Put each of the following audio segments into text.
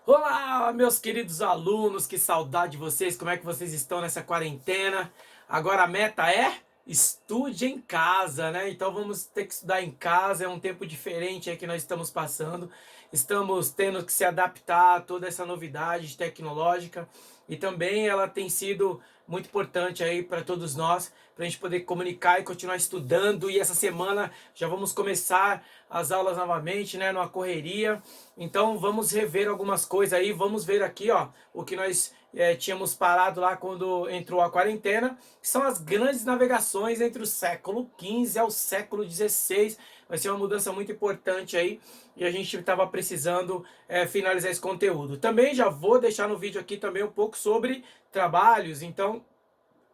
Olá, meus queridos alunos, que saudade de vocês, como é que vocês estão nessa quarentena? Agora a meta é estude em casa, né? Então vamos ter que estudar em casa, é um tempo diferente aí que nós estamos passando. Estamos tendo que se adaptar a toda essa novidade tecnológica e também ela tem sido muito importante aí para todos nós, para a gente poder comunicar e continuar estudando. E essa semana já vamos começar as aulas novamente, né? Numa correria. Então vamos rever algumas coisas aí, vamos ver aqui, ó, o que nós tínhamos parado lá quando entrou a quarentena, que são as grandes navegações entre o século XV ao século XVI. Vai ser uma mudança muito importante aí e a gente estava precisando finalizar esse conteúdo. Também já vou deixar no vídeo aqui também um pouco sobre trabalhos, então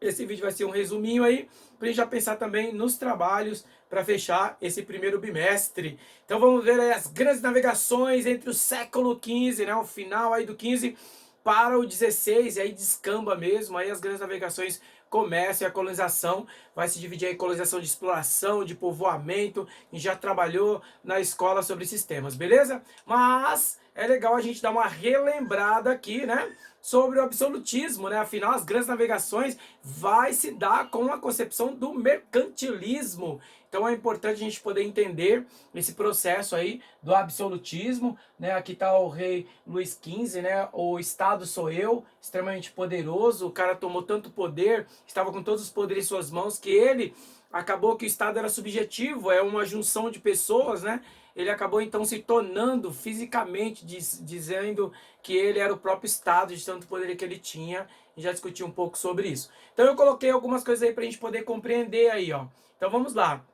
esse vídeo vai ser um resuminho aí, para a gente já pensar também nos trabalhos para fechar esse primeiro bimestre. Então vamos ver aí as grandes navegações entre o século XV, né, o final aí do XV para o XVI, e aí descamba mesmo, aí as grandes navegações começam e a colonização vai se dividir em colonização de exploração, de povoamento, e já trabalhou na escola sobre esses temas, beleza? Mas é legal a gente dar uma relembrada aqui, né? Sobre o absolutismo, né? Afinal, as grandes navegações vai se dar com a concepção do mercantilismo. Então é importante a gente poder entender esse processo aí do absolutismo, né? Aqui está o rei Luís XV, né? O Estado sou eu, extremamente poderoso. O cara tomou tanto poder, estava com todos os poderes em suas mãos, que ele acabou que o Estado era subjetivo, é uma junção de pessoas, né? Ele acabou então se tornando fisicamente, dizendo que ele era o próprio Estado, de tanto poder que ele tinha, e já discuti um pouco sobre isso. Então eu coloquei algumas coisas aí para a gente poder compreender aí, ó. Então vamos lá.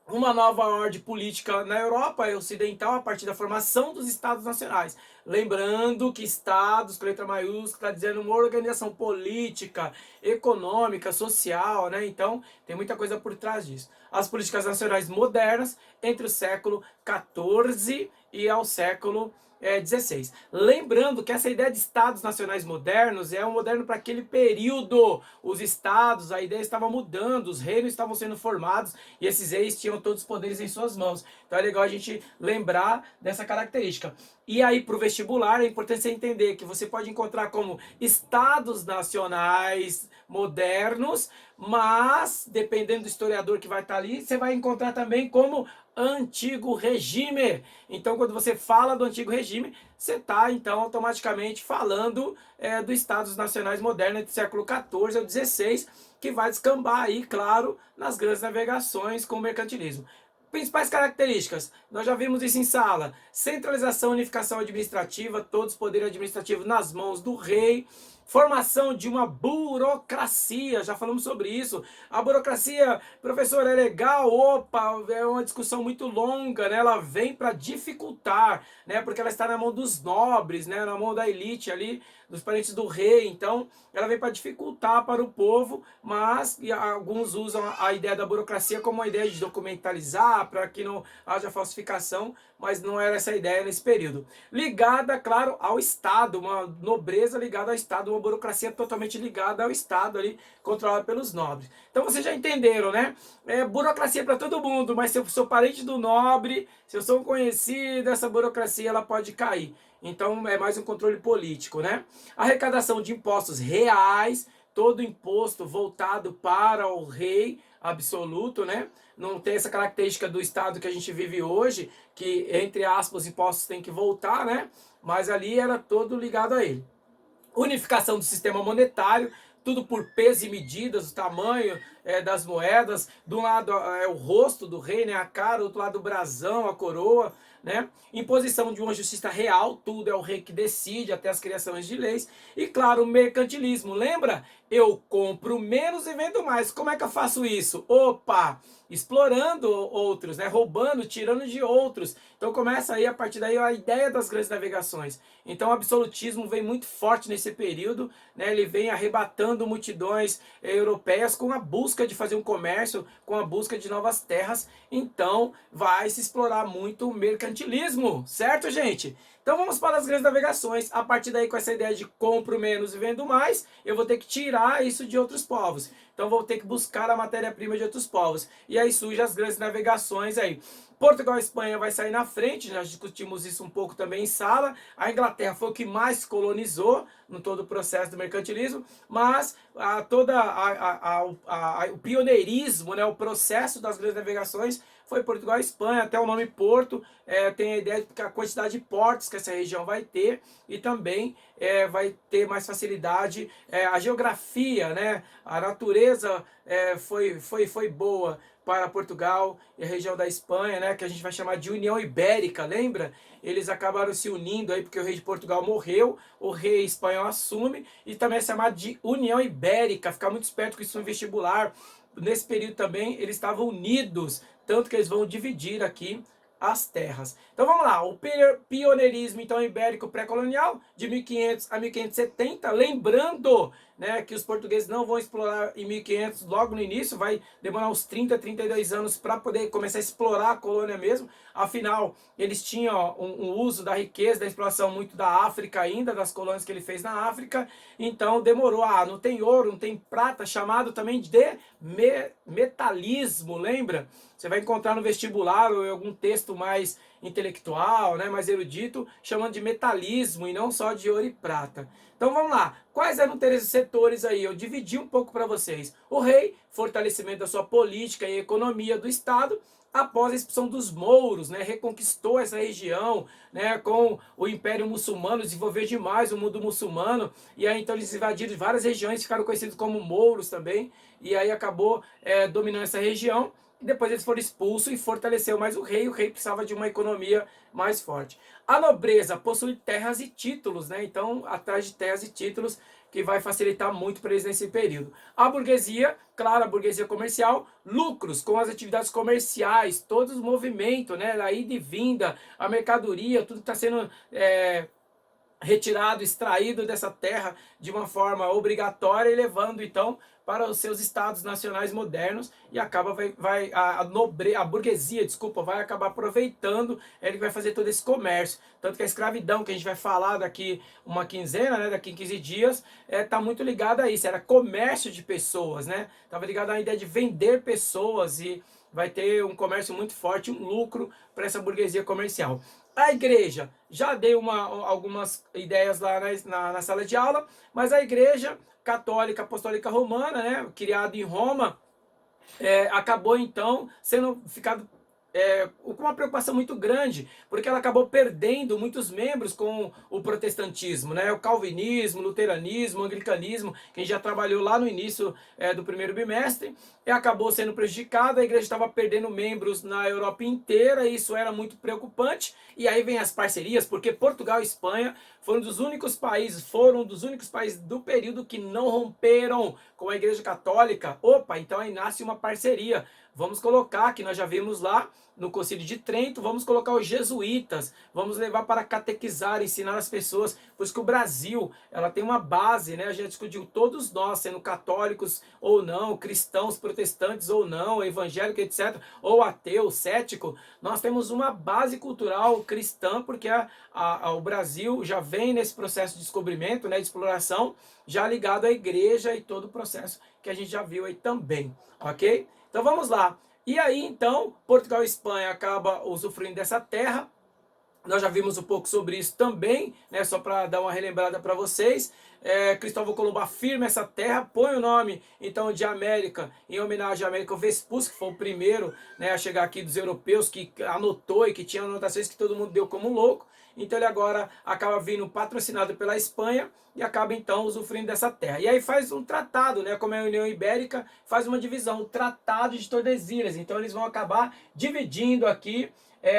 Uma nova ordem política na Europa Ocidental a partir da formação dos Estados Nacionais. Lembrando que Estados, com letra maiúscula, está dizendo uma organização política, econômica, social, né? Então, tem muita coisa por trás disso. As políticas nacionais modernas entre o século XIV e ao século 16. Lembrando que essa ideia de estados nacionais modernos é um moderno para aquele período. Os estados, a ideia estava mudando, os reinos estavam sendo formados e esses reis tinham todos os poderes em suas mãos. Então é legal a gente lembrar dessa característica. E aí, para o vestibular, é importante você entender que você pode encontrar como estados nacionais modernos, mas, dependendo do historiador que vai estar ali, você vai encontrar também como antigo regime. Então, quando você fala do antigo regime, você está, então, automaticamente falando dos Estados Nacionais modernos do século XIV ao XVI, que vai descambar aí, claro, nas grandes navegações com o mercantilismo. Principais características, nós já vimos isso em sala: centralização, unificação administrativa, todos os poderes administrativos nas mãos do rei, formação de uma burocracia, já falamos sobre isso. A burocracia, professor, é legal? Opa, é uma discussão muito longa, né? Ela vem para dificultar, né? Porque ela está na mão dos nobres, né? Na mão da elite ali, dos parentes do rei. Então, ela vem para dificultar para o povo, mas alguns usam a ideia da burocracia como uma ideia de documentalizar, para que não haja falsificação, mas não era essa a ideia nesse período. Ligada, claro, ao Estado, uma nobreza ligada ao Estado, uma burocracia totalmente ligada ao Estado ali, controlada pelos nobres. Então vocês já entenderam, né? Burocracia para todo mundo, mas se eu sou parente do nobre, se eu sou um conhecido, essa burocracia ela pode cair. Então é mais um controle político, né? Arrecadação de impostos reais, todo imposto voltado para o rei absoluto, né? Não tem essa característica do Estado que a gente vive hoje, que, entre aspas, os impostos têm que voltar, né? Mas ali era todo ligado a ele. Unificação do sistema monetário, tudo por peso e medidas, o tamanho das moedas. De um lado é o rosto do rei, né, a cara, do outro lado o brasão, a coroa, né? Imposição de uma justiça real, tudo é o rei que decide, até as criações de leis. E claro, o mercantilismo. Lembra? Eu compro menos e vendo mais. Como é que eu faço isso? Opa! Explorando outros, né? Roubando, tirando de outros. Então começa aí, a partir daí, a ideia das grandes navegações. Então o absolutismo vem muito forte nesse período, né? Ele vem arrebatando multidões europeias com a busca de fazer um comércio, com a busca de novas terras. Então vai se explorar muito o mercantilismo, certo, gente? Então vamos para as grandes navegações. A partir daí, com essa ideia de compro menos e vendo mais, eu vou ter que tirar isso de outros povos. então vou ter que buscar a matéria-prima de outros povos. E aí surgem as grandes navegações aí. Portugal e Espanha vai sair na frente, nós discutimos isso um pouco também em sala. A Inglaterra foi o que mais colonizou no todo o processo do mercantilismo, mas o pioneirismo, né, o processo das grandes navegações foi Portugal e Espanha. Até o nome Porto tem a ideia de que a quantidade de portos que essa região vai ter, e também vai ter mais facilidade. A geografia, né, a natureza foi boa para Portugal e a região da Espanha, né, que a gente vai chamar de União Ibérica, lembra? Eles acabaram se unindo aí porque o rei de Portugal morreu, o rei espanhol assume, e também é chamado de União Ibérica. Ficar muito esperto com isso no vestibular. Nesse período também eles estavam unidos, tanto que eles vão dividir aqui as terras. Então vamos lá, o pioneirismo então ibérico pré-colonial de 1500 a 1570, lembrando, né, que os portugueses não vão explorar em 1500 logo no início, vai demorar uns 30, 32 anos para poder começar a explorar a colônia mesmo. Afinal, eles tinham um uso da riqueza, da exploração muito da África ainda, das colônias que ele fez na África, então demorou. Não tem ouro, não tem prata, chamado também de metalismo, lembra? Você vai encontrar no vestibular ou em algum texto mais intelectual, né, mais erudito, chamando de metalismo e não só de ouro e prata. Então vamos lá, quais eram esses setores aí? Eu dividi um pouco para vocês. O rei, fortalecimento da sua política e economia do Estado, após a expulsão dos mouros, né, reconquistou essa região, né, com o Império Muçulmano, desenvolveu demais o mundo muçulmano, e aí então eles invadiram várias regiões, ficaram conhecidos como mouros também, e aí acabou dominando essa região. E depois eles foram expulsos e fortaleceu mais o rei precisava de uma economia mais forte. A nobreza possui terras e títulos, né? Então, atrás de terras e títulos, que vai facilitar muito para eles nesse período. A burguesia, claro, a burguesia comercial, lucros com as atividades comerciais, todos os movimentos, né? A ida e vinda, a mercadoria, tudo que está sendo retirado, extraído dessa terra de uma forma obrigatória e levando então para os seus estados nacionais modernos, e acaba a burguesia, desculpa, vai acabar aproveitando, ele vai fazer todo esse comércio, tanto que a escravidão que a gente vai falar daqui uma quinzena, né, daqui 15 dias, tá muito ligada a isso, era comércio de pessoas, né? Tava ligado à ideia de vender pessoas, e vai ter um comércio muito forte, um lucro para essa burguesia comercial. A igreja, já dei algumas ideias lá na sala de aula, mas a igreja católica apostólica romana, né, criada em Roma, acabou então ficado com uma preocupação muito grande, porque ela acabou perdendo muitos membros com o protestantismo, né? O calvinismo, luteranismo, anglicanismo, que a gente já trabalhou lá no início do primeiro bimestre, e acabou sendo prejudicada. A igreja estava perdendo membros na Europa inteira, e isso era muito preocupante. E aí vem as parcerias, porque Portugal e Espanha foram dos únicos países do período que não romperam com a igreja católica. Opa, então aí nasce uma parceria. Vamos colocar, que nós já vimos lá no Concílio de Trento, vamos colocar os jesuítas, vamos levar para catequizar, ensinar as pessoas, pois que o Brasil, ela tem uma base, né? A gente discutiu, todos nós, sendo católicos ou não, cristãos, protestantes ou não, evangélicos, etc., ou ateu, cético, nós temos uma base cultural cristã, porque o Brasil já vem nesse processo de descobrimento, né, de exploração, já ligado à igreja e todo o processo que a gente já viu aí também, ok? Então vamos lá. E aí então, Portugal e Espanha acabam usufruindo dessa terra. Nós já vimos um pouco sobre isso também, né? Só para dar uma relembrada para vocês. Cristóvão Colombo afirma essa terra, põe o nome então de América em homenagem a Américo Vespucci, que foi o primeiro, né, a chegar aqui dos europeus, que anotou e que tinha anotações que todo mundo deu como louco. Então ele agora acaba vindo patrocinado pela Espanha e acaba então usufruindo dessa terra. E aí faz um tratado, né, como é a União Ibérica, faz uma divisão, o Tratado de Tordesilhas. Então eles vão acabar dividindo aqui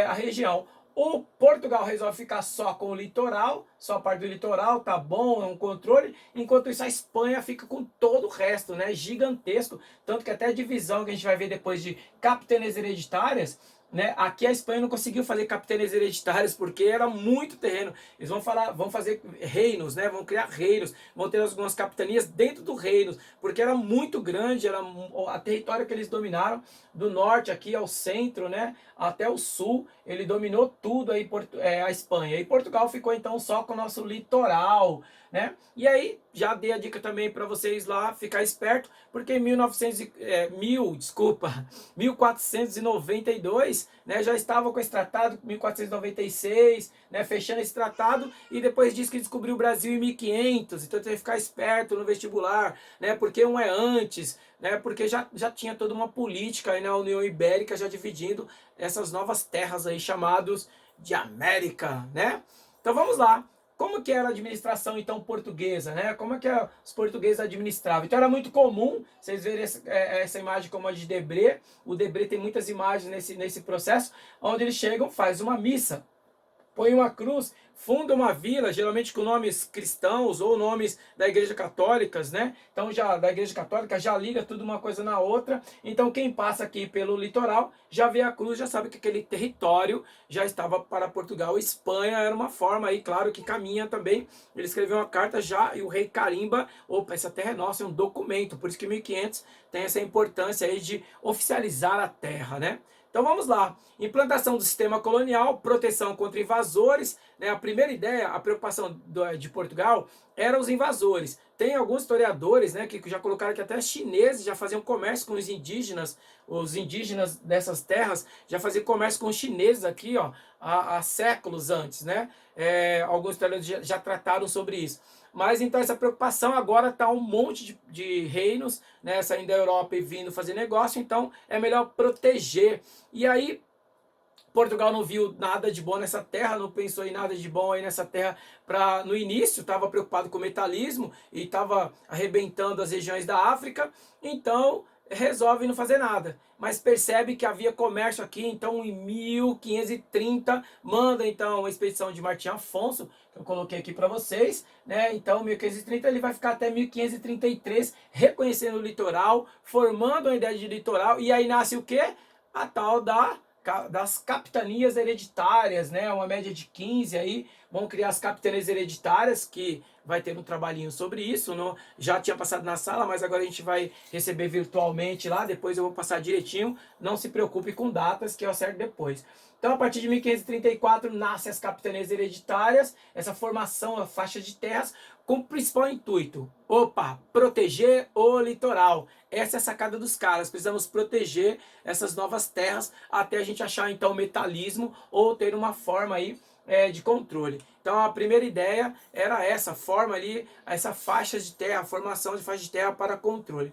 a região. O Portugal resolve ficar só com o litoral, só a parte do litoral, tá bom, é um controle. Enquanto isso, a Espanha fica com todo o resto, né? Gigantesco. Tanto que até a divisão que a gente vai ver depois de capitanias hereditárias, né? Aqui a Espanha não conseguiu fazer capitanias hereditárias porque era muito terreno. Eles vão fazer reinos, né? Vão criar reinos, vão ter algumas capitanias dentro do reino, porque era muito grande, era a território que eles dominaram, do norte aqui ao centro, né? Até o sul, ele dominou tudo aí, a Espanha. E Portugal ficou então só com o nosso litoral, né? E aí, já dei a dica também para vocês lá ficar esperto, porque em 1492, né, já estava com esse tratado, 1496, né, fechando esse tratado, e depois diz que descobriu o Brasil em 1500, então tem que ficar esperto no vestibular, né, porque um é antes, né, porque já tinha toda uma política aí na União Ibérica, já dividindo essas novas terras aí chamados de América, né? Então vamos lá. Como que era a administração então portuguesa, né? Como é que os portugueses administravam? Então era muito comum, vocês verem essa imagem como a de Debré. O Debré tem muitas imagens nesse processo, onde eles chegam, faz uma missa, põe uma cruz, funda uma vila, geralmente com nomes cristãos ou nomes da Igreja Católica, né? Então já da Igreja Católica já liga tudo uma coisa na outra. Então quem passa aqui pelo litoral já vê a cruz, já sabe que aquele território já estava para Portugal. Espanha era uma forma aí, claro, que caminha também. Ele escreveu uma carta já e o rei carimba, opa, essa terra é nossa, é um documento. Por isso que 1500 tem essa importância aí de oficializar a terra, né? Então vamos lá. Implantação do sistema colonial, proteção contra invasores, né? A primeira ideia, a preocupação de Portugal era os invasores. Tem alguns historiadores, né, que já colocaram que até chineses já faziam comércio com os indígenas dessas terras já faziam comércio com os chineses aqui, ó, há séculos antes, né? Alguns historiadores já trataram sobre isso. Mas então essa preocupação agora está um monte de reinos, né, saindo da Europa e vindo fazer negócio, então é melhor proteger. E aí Portugal não viu nada de bom nessa terra, não pensou em nada de bom aí nessa terra. No início estava preocupado com o metalismo e estava arrebentando as regiões da África, então resolve não fazer nada. Mas percebe que havia comércio aqui, então em 1530 manda então uma expedição de Martim Afonso, que eu coloquei aqui para vocês, né? Então 1530 ele vai ficar até 1533 reconhecendo o litoral, formando uma ideia de litoral, e aí nasce o quê? A tal das capitanias hereditárias, né? Uma média de 15 aí, vão criar as capitanias hereditárias, que vai ter um trabalhinho sobre isso, já tinha passado na sala, mas agora a gente vai receber virtualmente lá, depois eu vou passar direitinho, não se preocupe com datas, que eu acerto depois. Então, a partir de 1534, nascem as capitanias hereditárias, essa formação, a faixa de terras, com o principal intuito, proteger o litoral. Essa é a sacada dos caras, precisamos proteger essas novas terras até a gente achar então o metalismo ou ter uma forma aí de controle. Então a primeira ideia era essa, forma ali, essa faixa de terra, formação de faixa de terra para controle.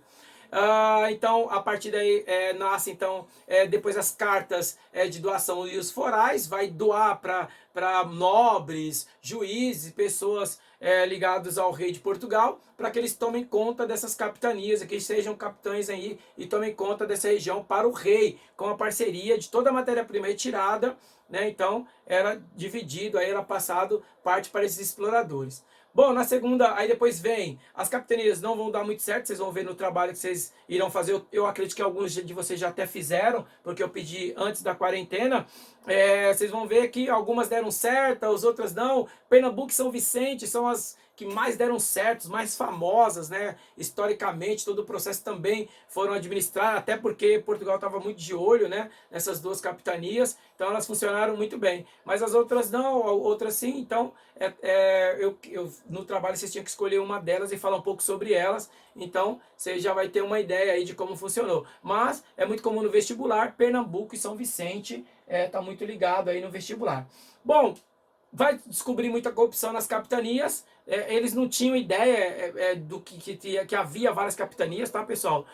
Então, a partir daí nasce então depois as cartas de doação e os forais, vai doar para nobres, juízes, pessoas ligadas ao rei de Portugal, para que eles tomem conta dessas capitanias, que eles sejam capitães aí e tomem conta dessa região para o rei, com a parceria de toda a matéria-prima retirada, né? Então era dividido, aí era passado parte para esses exploradores. Bom, na segunda, aí depois vem, as capitanias não vão dar muito certo, vocês vão ver no trabalho que vocês irão fazer, eu acredito que alguns de vocês já até fizeram, porque eu pedi antes da quarentena, vocês vão ver que algumas deram certo, as outras não. Pernambuco e São Vicente são as que mais deram certo, mais famosas, né? Historicamente, todo o processo também foram administradas, até porque Portugal estava muito de olho, né, nessas duas capitanias, então elas funcionaram muito bem. Mas as outras não, outras sim, então no trabalho vocês tinham que escolher uma delas e falar um pouco sobre elas, então você já vai ter uma ideia aí de como funcionou. Mas é muito comum no vestibular, Pernambuco e São Vicente tá muito ligado aí no vestibular. Bom, vai descobrir muita corrupção nas capitanias. Eles não tinham ideia do que havia várias capitanias, tá, pessoal?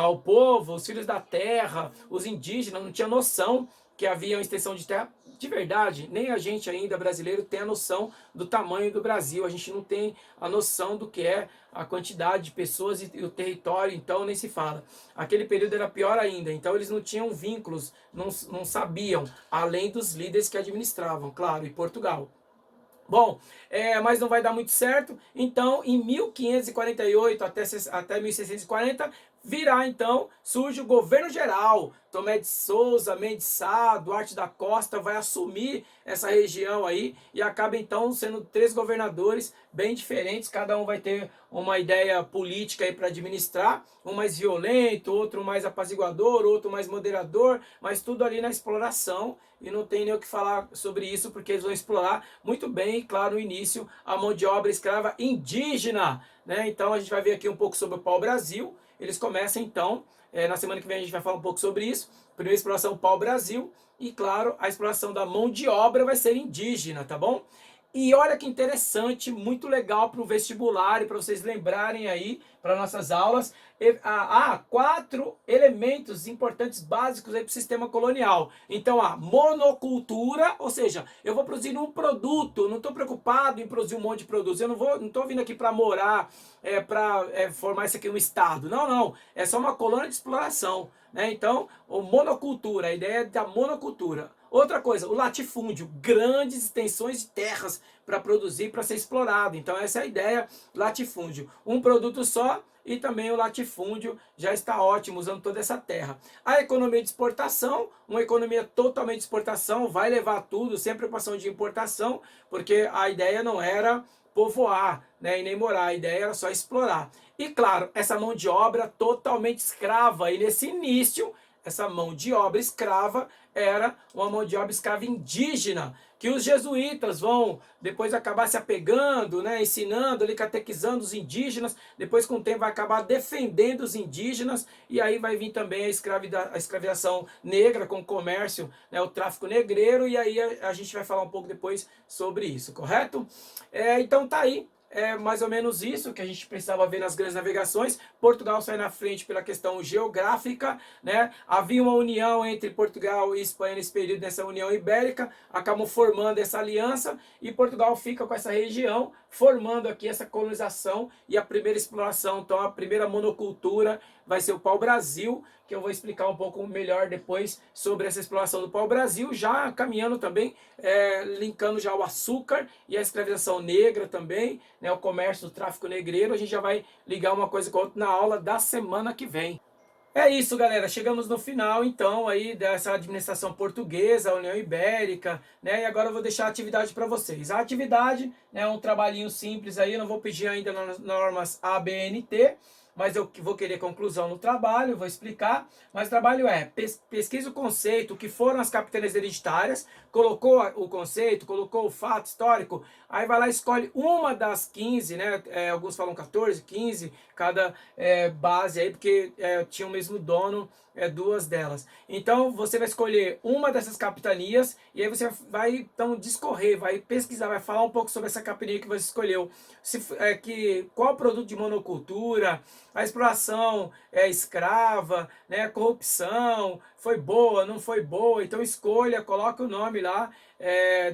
O povo, os filhos da terra, os indígenas não tinham noção que havia uma extensão de terra. De verdade, nem a gente ainda, brasileiro, tem a noção do tamanho do Brasil. A gente não tem a noção do que é a quantidade de pessoas e o território, então nem se fala. Aquele período era pior ainda, então eles não tinham vínculos, não sabiam, além dos líderes que administravam, claro, e Portugal. Bom, mas não vai dar muito certo, então em 1548 até 1640 virá então, surge o governo geral, Tomé de Souza, Mendes Sá, Duarte da Costa vai assumir essa região aí e acaba então sendo 3 governadores bem diferentes, cada um vai ter uma ideia política aí para administrar, um mais violento, outro mais apaziguador, outro mais moderador, mas tudo ali na exploração e não tem nem o que falar sobre isso porque eles vão explorar muito bem, claro, no início, a mão de obra escrava indígena, né? Então a gente vai ver aqui um pouco sobre o pau-brasil. Eles começam então, na semana que vem a gente vai falar um pouco sobre isso. Primeira exploração pau-brasil e, claro, a exploração da mão de obra vai ser indígena, tá bom? E olha que interessante, muito legal para o vestibular e para vocês lembrarem aí para nossas aulas. Há 4 elementos importantes básicos aí para o sistema colonial. Então, a monocultura, ou seja, eu vou produzir um produto, não estou preocupado em produzir um monte de produtos. Eu não estou vindo aqui para morar, para formar isso aqui um estado. Não, não. É só uma colônia de exploração. Né? Então, o monocultura, a ideia da monocultura. Outra coisa, o latifúndio, grandes extensões de terras para produzir, para ser explorado. Então essa é a ideia, latifúndio. Um produto só e também o latifúndio já está ótimo usando toda essa terra. A economia de exportação, uma economia totalmente de exportação, vai levar tudo, sem preocupação de importação, porque a ideia não era povoar, né, e nem morar, a ideia era só explorar. E claro, essa mão de obra totalmente escrava, e nesse início, essa mão de obra escrava era uma mão de obra escrava indígena, que os jesuítas vão depois acabar se apegando, né, ensinando ali, catequizando os indígenas, depois com o tempo vai acabar defendendo os indígenas, e aí vai vir também a escravização negra com o comércio, né, o tráfico negreiro, e aí a gente vai falar um pouco depois sobre isso, correto? Então tá aí. É mais ou menos isso que a gente precisava ver nas grandes navegações. Portugal sai na frente pela questão geográfica, né? Havia uma união entre Portugal e Espanha nesse período, nessa União Ibérica, acabam formando essa aliança e Portugal fica com essa região, formando aqui essa colonização e a primeira exploração. Então a primeira monocultura vai ser o pau-brasil, que eu vou explicar um pouco melhor depois sobre essa exploração do pau-brasil, já caminhando também, linkando já o açúcar e a escravização negra também, né, o comércio do tráfico negreiro. A gente já vai ligar uma coisa com a outra na aula da semana que vem. É isso, galera. Chegamos no final, então, aí dessa administração portuguesa, União Ibérica, né? E agora eu vou deixar a atividade para vocês. A atividade é um trabalhinho simples aí, eu não vou pedir ainda nas normas ABNT, mas eu vou querer conclusão no trabalho, vou explicar. Mas o trabalho é, pesquisa o conceito, o que foram as capitanias hereditárias, colocou o conceito, colocou o fato histórico, aí vai lá e escolhe uma das 15, né? Alguns falam 14, 15, cada base aí, porque tinha o mesmo dono, 2 delas. Então você vai escolher uma dessas capitanias e aí você vai então discorrer, vai pesquisar, vai falar um pouco sobre essa capitania que você escolheu. Qual o produto de monocultura, a exploração escrava, né, a corrupção, foi boa, não foi boa, então escolha, coloca o nome lá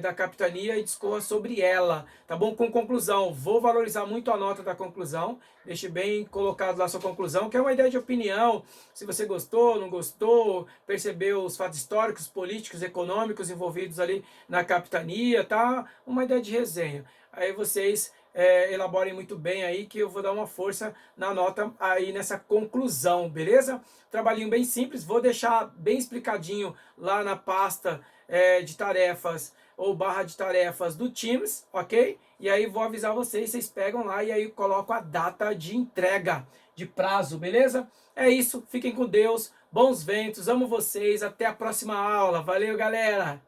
da capitania e discorra sobre ela, tá bom? Com conclusão, vou valorizar muito a nota da conclusão, deixe bem colocado lá a sua conclusão, que é uma ideia de opinião, se você gostou, não gostou, percebeu os fatos históricos, políticos, econômicos envolvidos ali na capitania, tá? Uma ideia de resenha. Aí vocês elaborem muito bem aí, que eu vou dar uma força na nota aí nessa conclusão, beleza? Trabalhinho bem simples, vou deixar bem explicadinho lá na pasta de tarefas ou barra de tarefas do Teams, ok? E aí vou avisar vocês, vocês pegam lá e aí coloco a data de entrega, de prazo, beleza? É isso, fiquem com Deus, bons ventos, amo vocês, até a próxima aula, valeu galera!